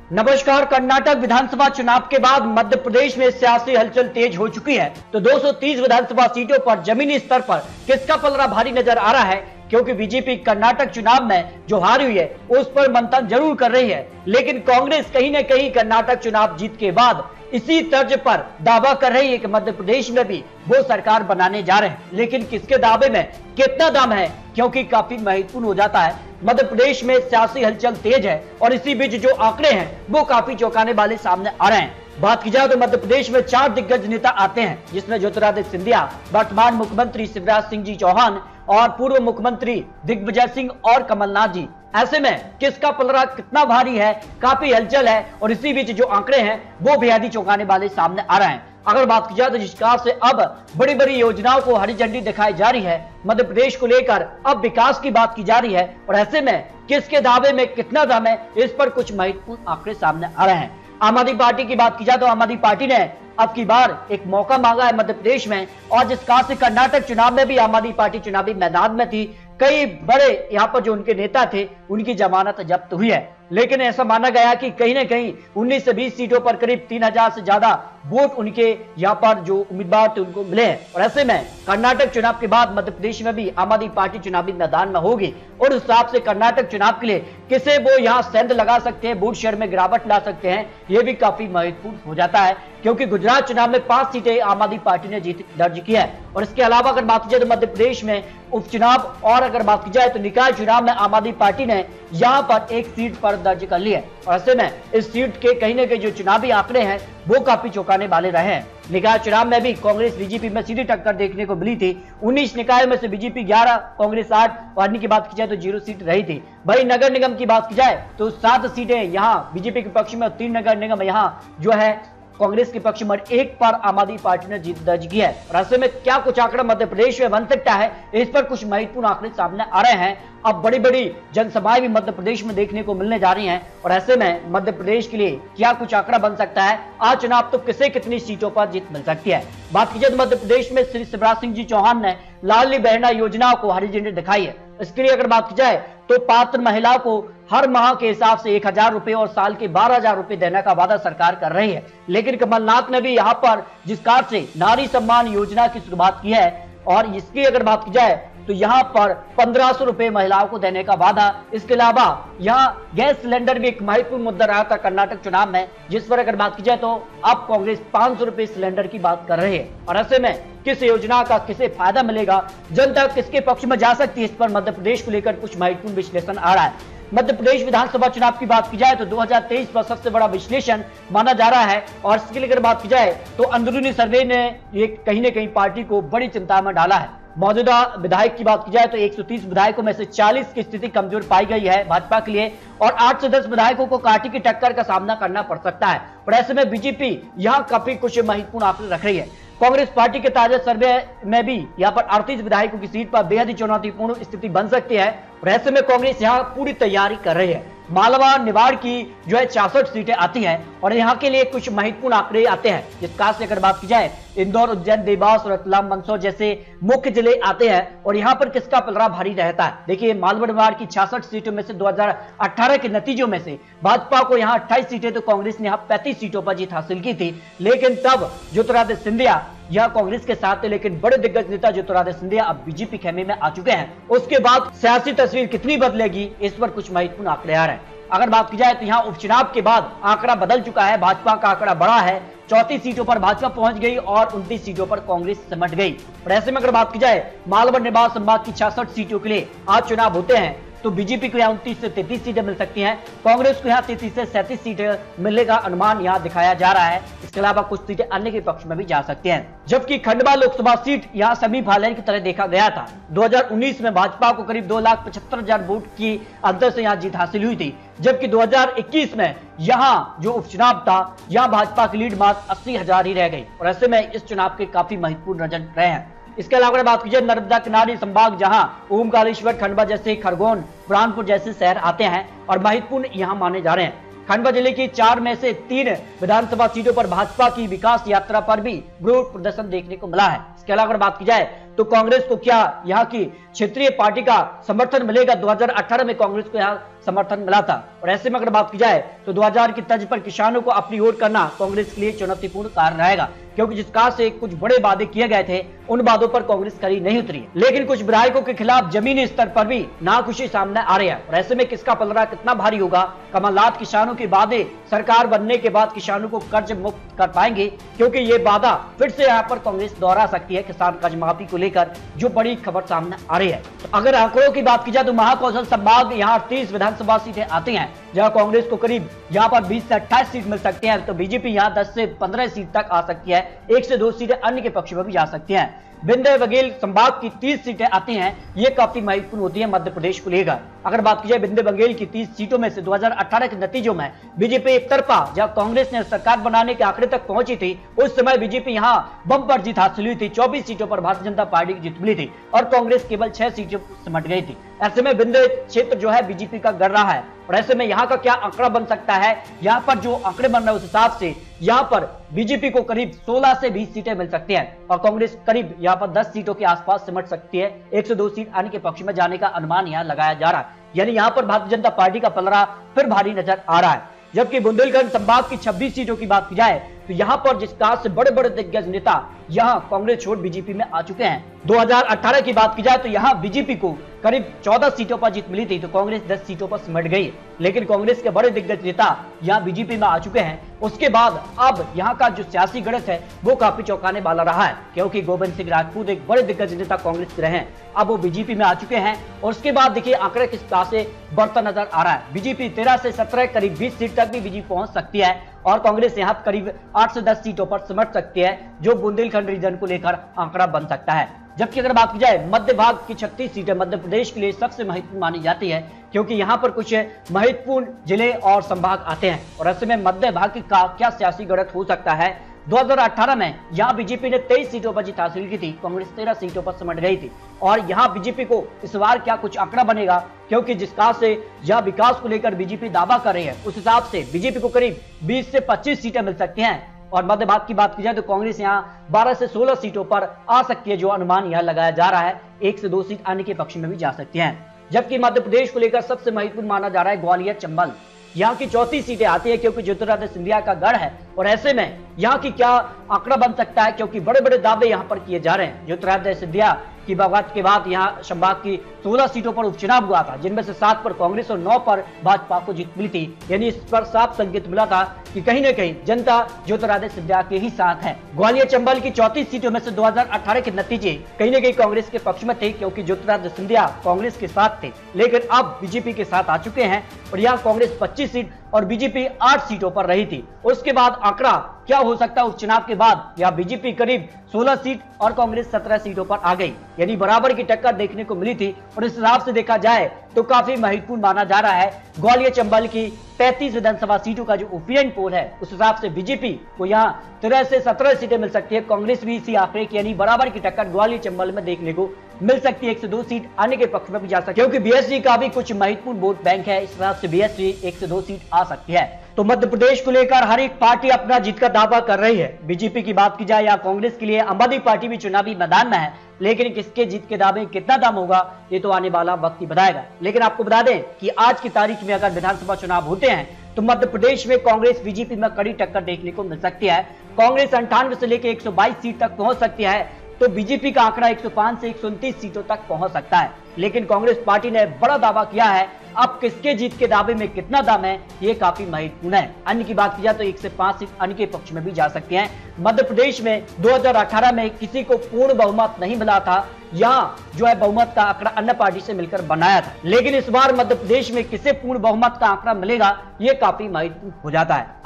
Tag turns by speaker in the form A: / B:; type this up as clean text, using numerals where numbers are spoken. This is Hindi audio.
A: नमस्कार। कर्नाटक विधानसभा चुनाव के बाद मध्य प्रदेश में सियासी हलचल तेज हो चुकी है। तो 230 विधानसभा सीटों पर जमीनी स्तर पर किसका पलड़ा भारी नजर आ रहा है, क्योंकि बीजेपी कर्नाटक चुनाव में जो हारी हुई है उस पर मंथन जरूर कर रही है, लेकिन कांग्रेस कहीं न कहीं कर्नाटक चुनाव जीत के बाद इसी तर्ज पर दावा कर रही है कि मध्य प्रदेश में भी वो सरकार बनाने जा रहे हैं। लेकिन किसके दावे में कितना दम है, क्योंकि काफी महत्वपूर्ण हो जाता है। मध्य प्रदेश में सियासी हलचल तेज है और इसी बीच जो आंकड़े हैं वो काफी चौंकाने वाले सामने आ रहे हैं। बात की जाए तो मध्य प्रदेश में 4 दिग्गज नेता आते हैं, जिसमें ज्योतिरादित्य सिंधिया, वर्तमान मुख्यमंत्री शिवराज सिंह जी चौहान और पूर्व मुख्यमंत्री दिग्विजय सिंह और कमलनाथ जी। ऐसे में किसका पलड़ा कितना भारी है, काफी हलचल है और इसी बीच जो आंकड़े हैं वो बेहद चौंकाने वाले सामने आ रहे हैं। अगर बात की जाए तो जिस प्रकार से अब बड़ी बड़ी योजनाओं को हरी झंडी दिखाई जा रही है, मध्य प्रदेश को लेकर अब विकास की बात की जा रही है और ऐसे में किसके दावे में कितना दम है, इस पर कुछ महत्वपूर्ण आंकड़े सामने आ रहे हैं। आम आदमी पार्टी की बात की जाए तो आम आदमी पार्टी ने अब की बार एक मौका मांगा है मध्य प्रदेश में, और जिस प्रकार से कर्नाटक चुनाव में भी आम आदमी पार्टी चुनावी मैदान में थी, कई बड़े यहाँ पर जो उनके नेता थे उनकी जमानत जब्त हुई है। लेकिन ऐसा माना गया कि कहीं ना कहीं 19 से 20 सीटों पर करीब 3000 से ज्यादा वोट उनके यहाँ पर जो उम्मीदवार थे उनको मिले हैं। और ऐसे में कर्नाटक चुनाव के बाद मध्य प्रदेश में भी आम आदमी पार्टी चुनावी मैदान में होगी और उस हिसाब से कर्नाटक चुनाव के लिए किसे वो यहाँ सेंध लगा सकते हैं, वोट शेयर में गिरावट ला सकते हैं, ये भी काफी महत्वपूर्ण हो जाता है। क्योंकि गुजरात चुनाव में 5 सीटें आम आदमी पार्टी ने जीत दर्ज की है। और इसके अलावा अगर बात की जाए तो मध्य प्रदेश में उपचुनाव और अगर बात की जाए तो निकाय चुनाव में आम आदमी पार्टी ने यहाँ पर 1 सीट पर दर्ज कर ली है। और ऐसे में इस सीट के कहीं न कहीं जो चुनावी आंकड़े हैं वो काफी चौंकाने वाले रहे हैं। निकाय चुनाव में भी कांग्रेस बीजेपी में सीधी टक्कर देखने को मिली थी। 19 निकाय में से बीजेपी 11, कांग्रेस 8 और अन्य की बात की जाए तो 0 सीट रही थी। वही नगर निगम की बात की जाए तो 7 सीटें यहाँ बीजेपी के पक्ष में और 3 नगर निगम यहाँ जो है कांग्रेस के पक्ष में 1 पर आम आदमी पार्टी ने जीत दर्ज की है। और ऐसे में क्या कुछ आंकड़ा मध्य प्रदेश में बन सकता है, इस पर कुछ महत्वपूर्ण आंकड़े सामने आ रहे हैं। अब बड़ी बड़ी जनसभाएं भी मध्य प्रदेश में देखने को मिलने जा रही हैं और ऐसे में मध्य प्रदेश के लिए क्या कुछ आंकड़ा बन सकता है, आज चुनाव तो किसे कितनी सीटों पर जीत मिल सकती है। बात की जाए तो मध्य प्रदेश में श्री शिवराज सिंह जी चौहान ने लाडली बहना योजना को हरी झंडी दिखाई है। इसके लिए अगर बात की जाए तो पात्र महिला को हर माह के हिसाब से 1000 रुपए और साल के 12000 रुपए देने का वादा सरकार कर रही है। लेकिन कमलनाथ ने भी यहाँ पर जिस कार से नारी सम्मान योजना की शुरुआत की है और इसकी अगर बात की जाए तो यहाँ पर 1500 रुपए महिलाओं को देने का वादा। इसके अलावा यहाँ गैस सिलेंडर भी एक महत्वपूर्ण मुद्दा रहा था कर्नाटक चुनाव में, जिस पर अगर बात की जाए तो अब कांग्रेस 500 रुपए सिलेंडर की बात कर रही है। और ऐसे में किस योजना का किसे फायदा मिलेगा, जनता किसके पक्ष में जा सकती है, इस पर मध्य प्रदेश को लेकर कुछ महत्वपूर्ण विश्लेषण आ रहा है। मध्य प्रदेश विधानसभा चुनाव की बात की जाए तो 2023 पर सबसे बड़ा विश्लेषण माना जा रहा है। और इसके लिए अगर बात की जाए तो अंदरूनी सर्वे ने ये कहीं न कहीं पार्टी को बड़ी चिंता में डाला है। मौजूदा विधायक की बात की जाए तो 130 विधायकों में से 40 की स्थिति कमजोर पाई गई है भाजपा के लिए और 8 से 10 विधायकों को कांटे की टक्कर का सामना करना पड़ सकता है। और ऐसे में बीजेपी यहाँ काफी कुछ महत्वपूर्ण आंकड़े रख रही है। कांग्रेस पार्टी के ताजा सर्वे में भी यहाँ पर 38 विधायकों की सीट पर बेहद ही चुनौतीपूर्ण स्थिति बन सकती है। और ऐसे में कांग्रेस यहाँ पूरी तैयारी कर रही है। मालवा निवाड़ की जो है 66 सीटें आती हैं और यहाँ के लिए कुछ महत्वपूर्ण आंकड़े आते हैं। जिस खास से अगर बात की जाए इंदौर, उज्जैन, देवास, रतलाम, मंदसौर जैसे मुख्य जिले आते हैं और यहाँ पर किसका पलड़ा भारी रहता है। देखिए मालवा निवाड़ की 66 सीटों में से 2018 के नतीजों में से भाजपा को यहाँ 28 सीटें तो कांग्रेस ने यहाँ 35 सीटों पर जीत हासिल की थी। लेकिन तब ज्योतिरादित्य सिंधिया यह कांग्रेस के साथ थे, लेकिन बड़े दिग्गज नेता ज्योतिरादित्य सिंधिया अब बीजेपी खेमे में आ चुके हैं। उसके बाद सियासी तस्वीर कितनी बदलेगी, इस पर कुछ महत्वपूर्ण आंकड़े आ रहे हैं। अगर बात की जाए तो यहाँ उपचुनाव के बाद आंकड़ा बदल चुका है, भाजपा का आंकड़ा बढ़ा है। 34 सीटों पर भाजपा पहुंच गई और 29 सीटों पर कांग्रेस सिमट गई। और ऐसे में अगर बात की जाए मालवा निवाड़ संभाग की 66 सीटों के लिए आज चुनाव होते हैं तो बीजेपी को यहाँ 29 से 33 सीटें मिल सकती हैं, कांग्रेस को यहाँ 33 से 37 सीटें मिलने का अनुमान यहाँ दिखाया जा रहा है। इसके अलावा कुछ सीटें अन्य के पक्ष में भी जा सकती हैं। जबकि खंडवा लोकसभा सीट यहाँ सेमीफाइनल की तरह देखा गया था। 2019 में भाजपा को करीब 2,75,000 वोट की अंतर से यहाँ जीत हासिल हुई थी, जबकि 2021 में यहाँ जो उपचुनाव था यहाँ भाजपा की लीड मात्र 80,000 ही रह गई। और ऐसे में इस चुनाव के काफी महत्वपूर्ण नजर रहे हैं। इसके अलावा बात कीजिए नर्मदा किनारे संभाग जहां ओमकारेश्वर, खंडवा जैसे, खरगोन, बुरहानपुर जैसे शहर आते हैं और महत्वपूर्ण यहां माने जा रहे हैं। खंडवा जिले की 4 में से 3 विधानसभा सीटों पर भाजपा की विकास यात्रा पर भी विरोध प्रदर्शन देखने को मिला है। इसके अलावा अगर बात की जाए तो कांग्रेस को क्या यहाँ की क्षेत्रीय पार्टी का समर्थन मिलेगा? 2018 में कांग्रेस को यहाँ समर्थन मिला था, और ऐसे में अगर बात की जाए तो 2000 की तर्ज पर किसानों को अपनी ओर करना कांग्रेस के लिए चुनौतीपूर्ण कार्य रहेगा, क्योंकि जिस कारण से कुछ बड़े वादे किए गए थे उन वादों पर कांग्रेस खरी नहीं उतरी। लेकिन कुछ विधायकों के खिलाफ जमीनी स्तर पर भी नाखुशी सामने आ रही है, और ऐसे में किसका पलड़ा कितना भारी होगा? कमलनाथ किसानों के वादे सरकार बनने के बाद किसानों को कर्ज मुक्त कर पाएंगे, क्योंकि ये वादा फिर से यहाँ पर कांग्रेस दोहरा सकती है किसान कर्ज माफी को लेकर, जो बड़ी खबर सामने आ रही है। तो अगर आंकड़ों की बात की जाए तो महाकौशल संभाग यहाँ 38 विधानसभा सीटें आती हैं, जहां कांग्रेस को करीब यहाँ पर 20 से 28 सीट मिल सकती हैं, तो बीजेपी यहाँ 10 से 15 सीट तक आ सकती है, 1 से 2 सीटें अन्य के पक्ष में भी जा सकती हैं। विंध्य बघेल संभाग की 30 सीटें आती हैं, ये काफी महत्वपूर्ण होती है मध्य प्रदेश को लेकर। अगर बात की जाए विंध्य बघेल की 30 सीटों में से 2018 के नतीजों में बीजेपी एक तरफा जब कांग्रेस ने सरकार बनाने के आंकड़े तक पहुंची थी, उस समय बीजेपी यहाँ बम्पर जीत हासिल हुई थी। 24 सीटों पर भारतीय जनता पार्टी की जीत मिली थी और कांग्रेस केवल 6 सीटों सिमट गई थी। ऐसे में विंध्य क्षेत्र जो है बीजेपी का गढ़ रहा है, और ऐसे में यहाँ का क्या आंकड़ा बन सकता है? यहाँ पर जो आंकड़े बन रहे हैं उस हिसाब से यहाँ पर बीजेपी को करीब 16 से 20 सीटें मिल सकती हैं, और कांग्रेस करीब यहाँ पर 10 सीटों के आसपास सिमट सकती है। 1 से 2 सीट अन्य के पक्ष में जाने का अनुमान यहाँ लगाया जा रहा है, यानी यहाँ पर भारतीय जनता पार्टी का पलड़ा फिर भारी नजर आ रहा है। जबकि बुंदेलखंड संभाग की 26 सीटों की बात की जाए तो यहाँ पर जिस कारण से बड़े बड़े दिग्गज नेता यहाँ कांग्रेस छोड़ बीजेपी में आ चुके हैं। 2018 की बात की जाए तो यहाँ बीजेपी को करीब 14 सीटों पर जीत मिली थी, तो कांग्रेस 10 सीटों पर सिमट गई। लेकिन कांग्रेस के बड़े दिग्गज नेता यहाँ बीजेपी में आ चुके हैं। उसके बाद अब यहाँ का जो सियासी गणित है वो काफी चौंकाने वाला रहा है, क्योंकि गोविंद सिंह राजपूत एक बड़े दिग्गज नेता कांग्रेस के रहे हैं, अब वो बीजेपी में आ चुके हैं। और उसके बाद देखिए आंकड़े किस तरह से बढ़ता नजर आ रहा है। बीजेपी 13 से 17 करीब 20 सीट तक भी बीजेपी पहुंच सकती है, और कांग्रेस यहाँ करीब 8 से 10 सीटों पर सिमट सकती है, जो बुंदेलखंड रीजन को लेकर आंकड़ा बन सकता है। जबकि अगर बात की जाए मध्य भाग की 36 सीटें मध्य प्रदेश के लिए सबसे महत्वपूर्ण मानी जाती है, क्योंकि यहाँ पर कुछ महत्वपूर्ण जिले और संभाग आते हैं, और ऐसे में मध्य भाग का क्या सियासी गणित हो सकता है? 2018 में यहाँ बीजेपी ने 23 सीटों पर जीत हासिल की थी, कांग्रेस 13 सीटों पर सिमट गई थी, और यहाँ बीजेपी को इस बार क्या कुछ आंकड़ा बनेगा? क्योंकि जिस कारण से यहाँ विकास को लेकर बीजेपी दावा कर रही है, उस हिसाब से बीजेपी को करीब 20 से 25 सीटें मिल सकती हैं। और मध्य भाग की बात की जाए तो कांग्रेस यहाँ 12 से 16 सीटों पर आ सकती है, जो अनुमान यहाँ लगाया जा रहा है। 1 से 2 सीट अन्य के पक्ष में भी जा सकती हैं। जबकि मध्य प्रदेश को लेकर सबसे महत्वपूर्ण माना जा रहा है ग्वालियर चंबल। यहाँ की 34 सीटें आती है, क्योंकि ज्योतिरादित्य सिंधिया का गढ़ है, और ऐसे में यहाँ की क्या आंकड़ा बन सकता है? क्योंकि बड़े बड़े दावे यहाँ पर किए जा रहे हैं। ज्योतिरादित्य सिंधिया की बगावत के बाद यहाँ संभाग की 16 सीटों पर उपचुनाव हुआ था, जिनमें से 7 पर कांग्रेस और 9 पर भाजपा को जीत मिली थी। यानी इस पर साफ संकेत मिला था कि कहीं न कहीं जनता ज्योतिरादित्य सिंधिया के ही साथ है। ग्वालियर चंबल की 34 सीटों में से 2018 के नतीजे कहीं न कहीं कांग्रेस के पक्ष में थे, क्योंकि ज्योतिरादित्य सिंधिया कांग्रेस के साथ थे, लेकिन अब बीजेपी के साथ आ चुके हैं, और यहाँ कांग्रेस 25 सीट और बीजेपी 8 सीटों पर रही थी। उसके बाद आंकड़ा क्या हो सकता है? उपचुनाव के बाद यहाँ बीजेपी करीब 16 सीट और कांग्रेस 17 सीटों पर आ गई, यानी बराबर की टक्कर देखने को मिली थी। और इस हिसाब से देखा जाए तो काफी महत्वपूर्ण माना जा रहा है ग्वालियर चंबल की 33 विधानसभा सीटों का जो ओपिनियन पोल है, उस हिसाब से बीजेपी को यहाँ 13 से 17 सीटें मिल सकती है। कांग्रेस भी इसी आंकड़े की यानी बराबर की टक्कर ग्वालियर चंबल में देखने को मिल सकती है। 1 से 2 सीट आने के पक्ष में भी जा सकती है, क्योंकि बीएसपी का भी कुछ महत्वपूर्ण वोट बैंक है, इस हिसाब से बीएसपी 1 से 2 सीट आ सकती है। तो मध्य प्रदेश को लेकर हर एक पार्टी अपना जीत का दावा कर रही है। बीजेपी की बात की जाए या कांग्रेस के लिए आम आदमी पार्टी भी चुनावी मैदान में है, लेकिन किसके जीत के दावे कितना दाम होगा ये तो आने वाला वक्त ही बताएगा। लेकिन आपको बता दें कि आज की तारीख में अगर विधानसभा चुनाव होते हैं तो मध्य प्रदेश में कांग्रेस बीजेपी में कड़ी टक्कर देखने को मिल सकती है। कांग्रेस 98 से लेकर 122 सीट तक पहुंच सकती है, तो बीजेपी का आंकड़ा 105 से 129 सीटों तक पहुंच सकता है। लेकिन कांग्रेस पार्टी ने बड़ा दावा किया है, अब किसके जीत के दावे में कितना दाम है ये काफी महत्वपूर्ण है। अन्य की बात की जाए तो 1 से 5 सीट अन्य के पक्ष में भी जा सकते हैं। मध्य प्रदेश में 2018 में किसी को पूर्ण बहुमत नहीं मिला था, यहाँ जो है बहुमत का आंकड़ा अन्य पार्टी से मिलकर बनाया था, लेकिन इस बार मध्य प्रदेश में किसे पूर्ण बहुमत का आंकड़ा मिलेगा ये काफी महत्वपूर्ण हो जाता है।